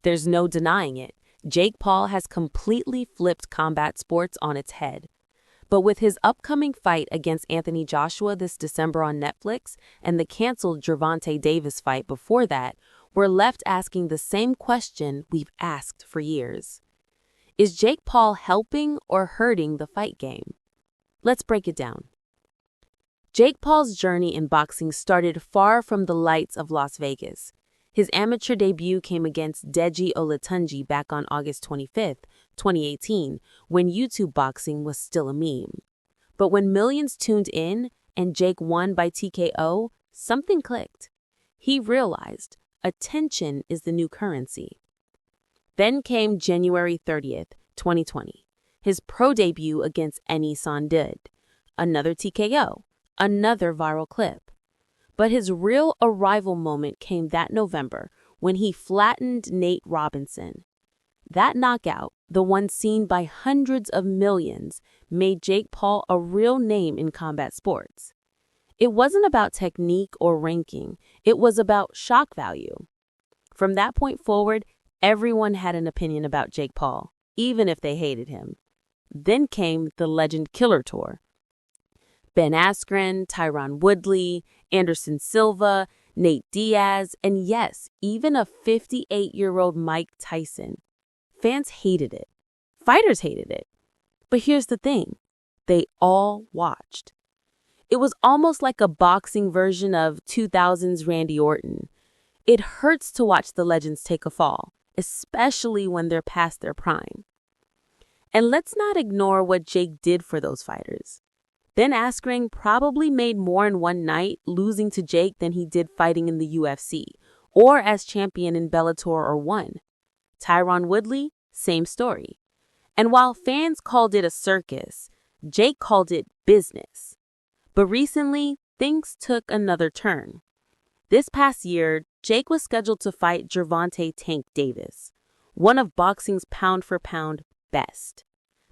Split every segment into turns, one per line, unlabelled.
There's no denying it. Jake Paul has completely flipped combat sports on its head. But with his upcoming fight against Anthony Joshua this December on Netflix and the canceled Gervonta Davis fight before that, we're left asking the same question we've asked for years. Is Jake Paul helping or hurting the fight game? Let's break it down. Jake Paul's journey in boxing started far from the lights of Las Vegas. His amateur debut came against Deji Olatunji back on August 25, 2018, when YouTube boxing was still a meme. But when millions tuned in and Jake won by TKO, something clicked. He realized attention is the new currency. Then came January 30th, 2020, his pro debut against Eni Sandid. Another TKO, another viral clip. But his real arrival moment came that November when he flattened Nate Robinson. That knockout, the one seen by hundreds of millions, made Jake Paul a real name in combat sports. It wasn't about technique or ranking, it was about shock value. From that point forward, everyone had an opinion about Jake Paul, even if they hated him. Then came the Legend Killer Tour. Ben Askren, Tyron Woodley, Anderson Silva, Nate Diaz, and yes, even a 58-year-old Mike Tyson. Fans hated it. Fighters hated it. But here's the thing. They all watched. It was almost like a boxing version of 2000's Randy Orton. It hurts to watch the legends take a fall, especially when they're past their prime. And let's not ignore what Jake did for those fighters. Ben Askren probably made more in one night losing to Jake than he did fighting in the UFC or as champion in Bellator or ONE. Tyron Woodley, same story. And while fans called it a circus, Jake called it business. But recently, things took another turn. This past year, Jake was scheduled to fight Gervonta "Tank" Davis, one of boxing's pound-for-pound best.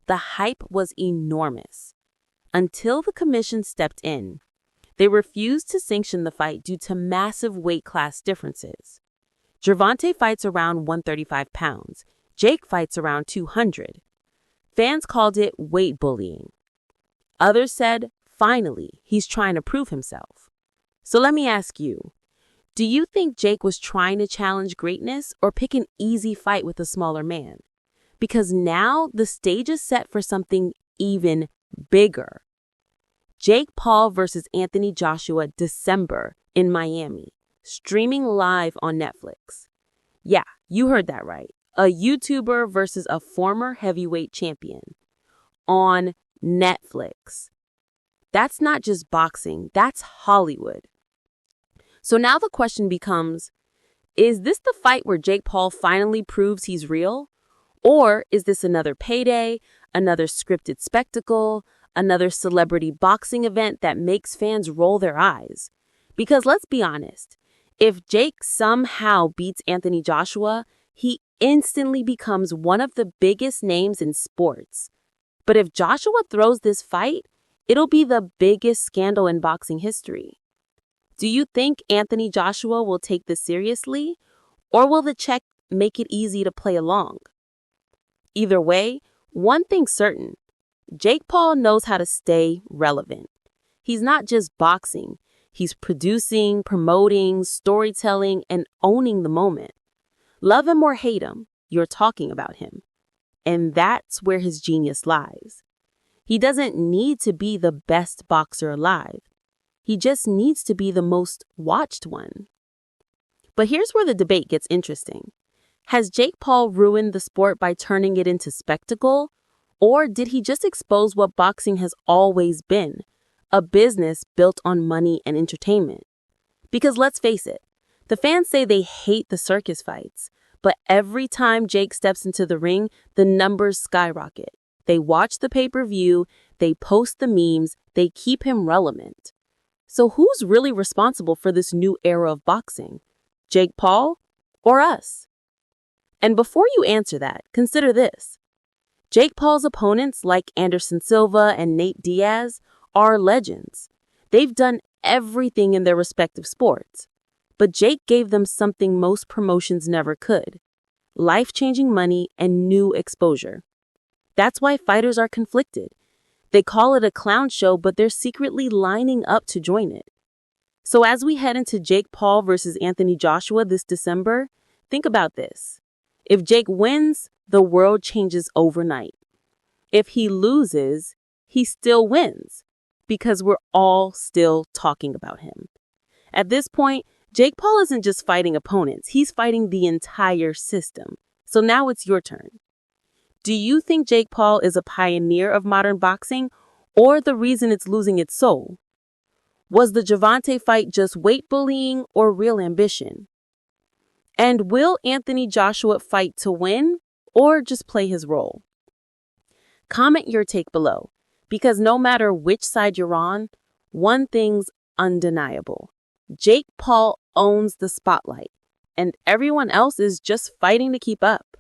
The hype was enormous. Until the commission stepped in. They refused to sanction the fight due to massive weight class differences. Gervonta fights around 135 pounds. Jake fights around 200. Fans called it weight bullying. Others said, finally, he's trying to prove himself. So let me ask you, do you think Jake was trying to challenge greatness or pick an easy fight with a smaller man? Because now the stage is set for something even bigger. Jake Paul versus Anthony Joshua, December in Miami, streaming live on Netflix. Yeah, you heard that right. A YouTuber versus a former heavyweight champion on Netflix. That's not just boxing, that's Hollywood. So now the question becomes, is this the fight where Jake Paul finally proves he's real? Or is this another payday, another scripted spectacle, another celebrity boxing event that makes fans roll their eyes? Because let's be honest, if Jake somehow beats Anthony Joshua, he instantly becomes one of the biggest names in sports. But if Joshua throws this fight, it'll be the biggest scandal in boxing history. Do you think Anthony Joshua will take this seriously, or will the check make it easy to play along? Either way, one thing's certain. Jake Paul knows how to stay relevant. He's not just boxing. He's producing, promoting, storytelling, and owning the moment. Love him or hate him, you're talking about him. And that's where his genius lies. He doesn't need to be the best boxer alive. He just needs to be the most watched one. But here's where the debate gets interesting. Has Jake Paul ruined the sport by turning it into spectacle? Or did he just expose what boxing has always been? A business built on money and entertainment. Because let's face it, the fans say they hate the circus fights, but every time Jake steps into the ring, the numbers skyrocket. They watch the pay-per-view, they post the memes, they keep him relevant. So who's really responsible for this new era of boxing? Jake Paul or us? And before you answer that, consider this. Jake Paul's opponents like Anderson Silva and Nate Diaz are legends. They've done everything in their respective sports. But Jake gave them something most promotions never could. life-changing money, and new exposure. That's why fighters are conflicted. They call it a clown show, but they're secretly lining up to join it. So as we head into Jake Paul versus Anthony Joshua this December, think about this. If Jake wins, the world changes overnight. If he loses, he still wins because we're all still talking about him. At this point, Jake Paul isn't just fighting opponents, he's fighting the entire system. So now it's your turn. Do you think Jake Paul is a pioneer of modern boxing or the reason it's losing its soul? Was the Gervonta fight just weight bullying or real ambition? And will Anthony Joshua fight to win or just play his role? Comment your take below, because no matter which side you're on, one thing's undeniable. Jake Paul owns the spotlight, and everyone else is just fighting to keep up.